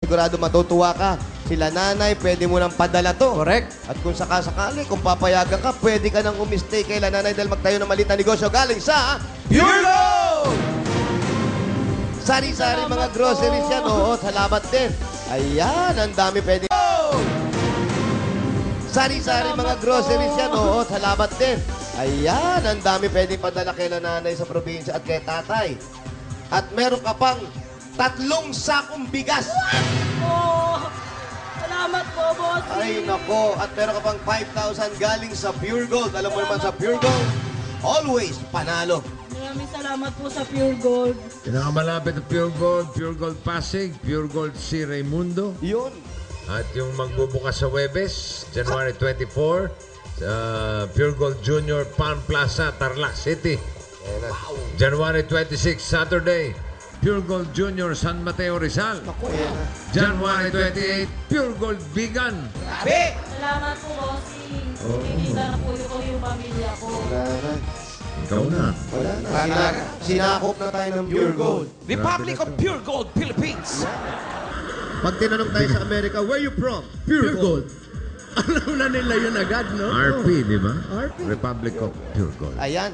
Sigurado matutuwa ka. Sila nanay, pwede mo nang padala to. Correct. At kung sakasakali, kung papayagan ka, pwede ka nang umistay kay nanay dahil magtayo ng maliit na negosyo galing sa Pure Gold! Sari-sari mga groceries yan. Oo, salamat din. Ayan, ang dami pwede. Sari-sari mga groceries yan. Oo, salamat din. Ayan, ang dami pwede padala kay nanay sa probinsya at kay tatay. At meron ka pang 3 sakong bigas. Oh, salamat po, boss. Ay, nako. At meron ka pang 5,000 galing sa Pure Gold. Alam mo naman sa Pure Gold, always panalo. Maraming salamat po sa Pure Gold. Pinakamalapit na Pure Gold Pasig, Pure Gold C. Raimundo. Yun. At yung magbubukas sa Webes, January 24, sa Pure Gold Junior Pan Plaza, Tarlac City. January 26, Saturday, Pure Gold Junior San Mateo Rizal. Naku, ayan na. January 28, Pure Gold Vegan. Salamat po, bossing. Kikita na po yung pamilya ko. Wala na. Ikaw na. Wala na. Sinakop na tayo ng Pure Gold. Republic of Pure Gold, Philippines. Pag tinanong tayo sa Amerika, where you from? Pure Gold. Alam na nila yun agad, no? RP, di ba? RP. Republic of Pure Gold. Ayan.